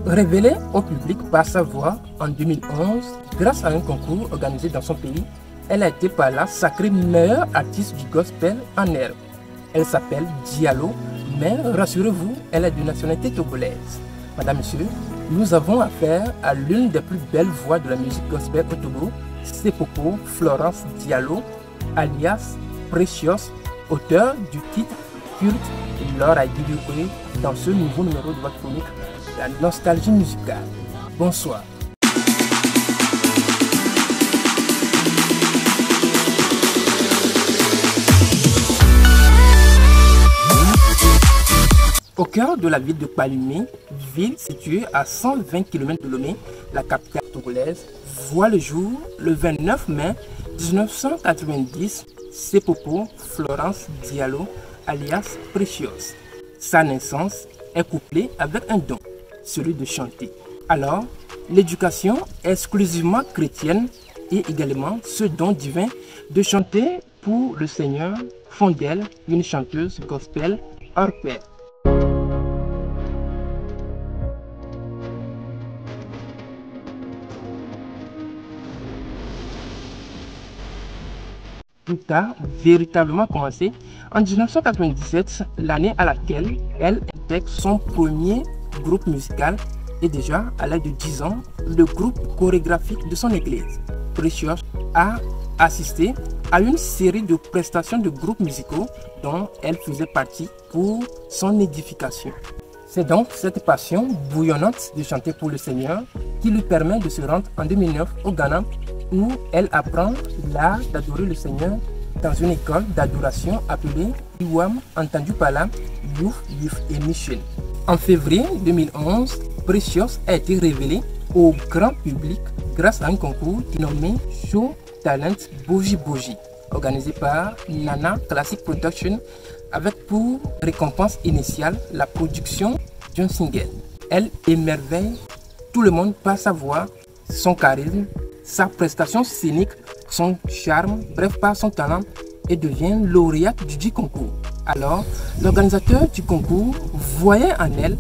Révélée au public par sa voix en 2011, grâce à un concours organisé dans son pays, elle a été par là sacrée meilleure artiste du gospel en herbe. Elle s'appelle Diallo, mais rassurez-vous, elle est de nationalité togolaise. Madame, Monsieur, nous avons affaire à l'une des plus belles voix de la musique gospel au Togo, Sepopo Florence Diallo, alias Precious, auteur du titre culte Lord I Give You Praise dans ce nouveau numéro de votre chronique, la nostalgie musicale. Bonsoir. Au cœur de la ville de Kpalimé, ville située à 120 km de Lomé, la capitale togolaise, voit le jour le 29 mai 1990, Sepopo Florence Diallo, alias Precious. Sa naissance est couplée avec un don, celui de chanter. Alors, l'éducation exclusivement chrétienne et également ce don divin de chanter pour le Seigneur font d'elle une chanteuse gospel hors pair. Tout a véritablement commencé en 1997, l'année à laquelle elle intègre son premier groupe musical et déjà à l'âge de 10 ans, le groupe chorégraphique de son église. Precious a assisté à une série de prestations de groupes musicaux dont elle faisait partie pour son édification. C'est donc cette passion bouillonnante de chanter pour le Seigneur qui lui permet de se rendre en 2009 au Ghana où elle apprend l'art d'adorer le Seigneur dans une école d'adoration appelée Iwam, entendu par là Youth et Mission. En février 2011, Precious a été révélée au grand public grâce à un concours nommé Show Talent Boji Boji, organisé par Nana Classic Production, avec pour récompense initiale la production d'un single. Elle émerveille tout le monde par sa voix, son charisme, sa prestation scénique, son charme, bref par son talent, et devient lauréate du concours. Alors, l'organisateur du concours voyait en elle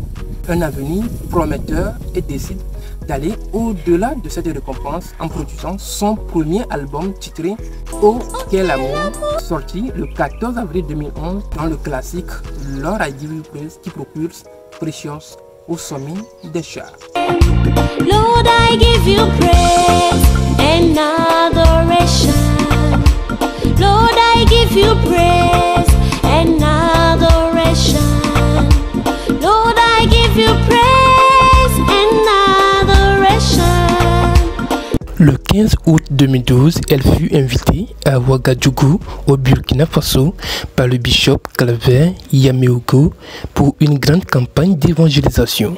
un avenir prometteur et décide d'aller au-delà de cette récompense en produisant son premier album titré Oh Quel Amour, sorti le 14 avril 2011 dans le classique Lord I Give You Praise qui propulse Precious au sommet des charts. Lord, I give you praise and adoration. Lord, I give you praise and adoration. Lord, I give you praise and adoration. Le 15 août 2012, elle fut invitée à Ouagadougou, au Burkina Faso, par le bishop Calvin Yaméogo pour une grande campagne d'évangélisation.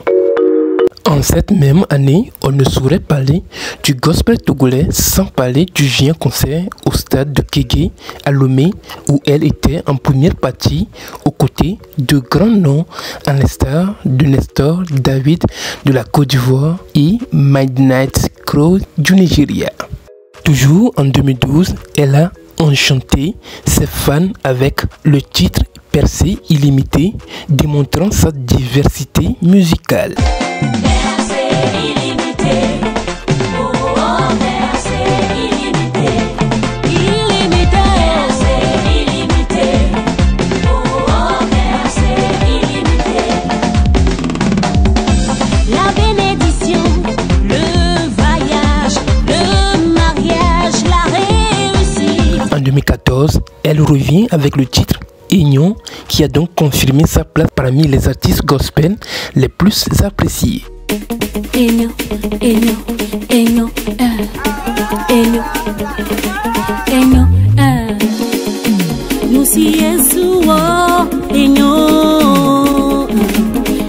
En cette même année, on ne saurait parler du gospel togolais sans parler du géant concert au stade de Kégué à Lomé où elle était en première partie aux côtés de grands noms à l'instar de Nestor David de la Côte d'Ivoire et Midnight Crow du Nigeria. Toujours en 2012, elle a enchanté ses fans avec le titre Percée illimitée, démontrant sa diversité musicale. En 2014, elle revient avec le titre Aignon qui a donc confirmé sa place parmi les artistes gospel les plus appréciés. Aignon, aignon, aignon, aignon, aignon, nous si Yesu aignon,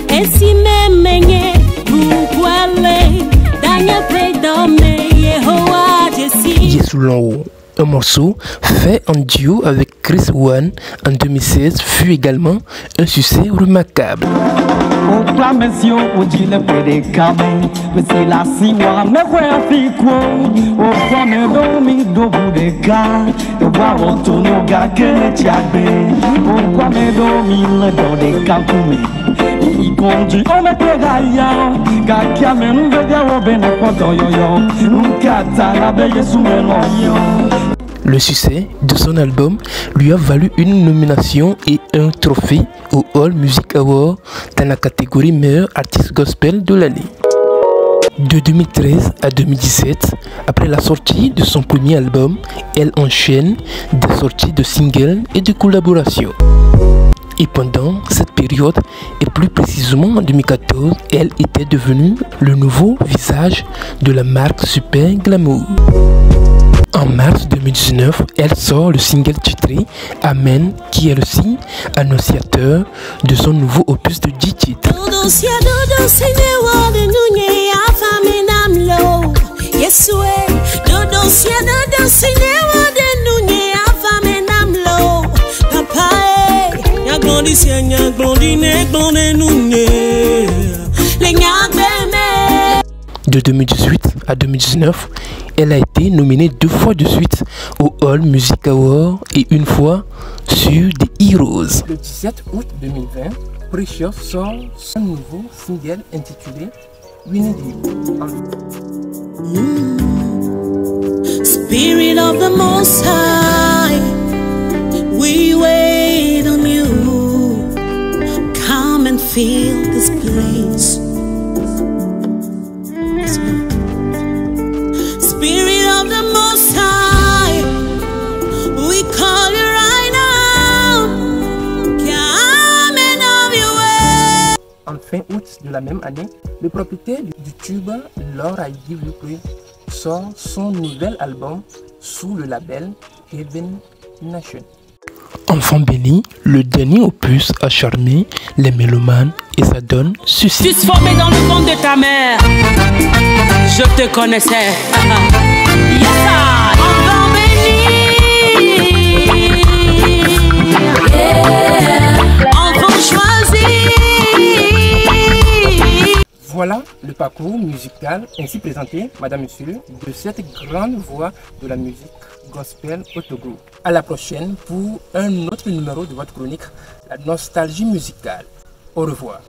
et si même aigné, pourquoi les derniers prédomés Yehowa Jessi. Yesu Longo. Un morceau fait en duo avec Chris One en 2016 fut également un succès remarquable. Le succès de son album lui a valu une nomination et un trophée au All Music Award dans la catégorie meilleur artiste gospel de l'année. De 2013 à 2017, après la sortie de son premier album, elle enchaîne des sorties de singles et de collaborations. Et pendant cette période, et plus précisément en 2014, elle était devenue le nouveau visage de la marque Super Glamour. En mars 2019, elle sort le single titré Amen, qui est aussi annonciateur de son nouveau opus de 10 titres. De 2018 à 2019, elle a été nominée 2 fois de suite au All Music Award et 1 fois sur The Heroes. Le 17 août 2020, Precious sort son nouveau single intitulé Winnie the Spirit of the Most High, we wait on you. Come and fill this place. Spirit of the Most High, we call you right now. Come and have your way. En fin août de la même année, le propriétaire du tube Lord I Give You Praise sort son nouvel album sous le label Heaven Nation. Enfant béni, le dernier opus a charmé les mélomanes et ça donne ceci. Tu es formé dans le ventre de ta mère, je te connaissais. Enfant béni, enfant choisi. Voilà le parcours musical ainsi présenté, madame, monsieur, de cette grande voix de la musique gospel au Togo. À la prochaine pour un autre numéro de votre chronique, la nostalgie musicale. Au revoir.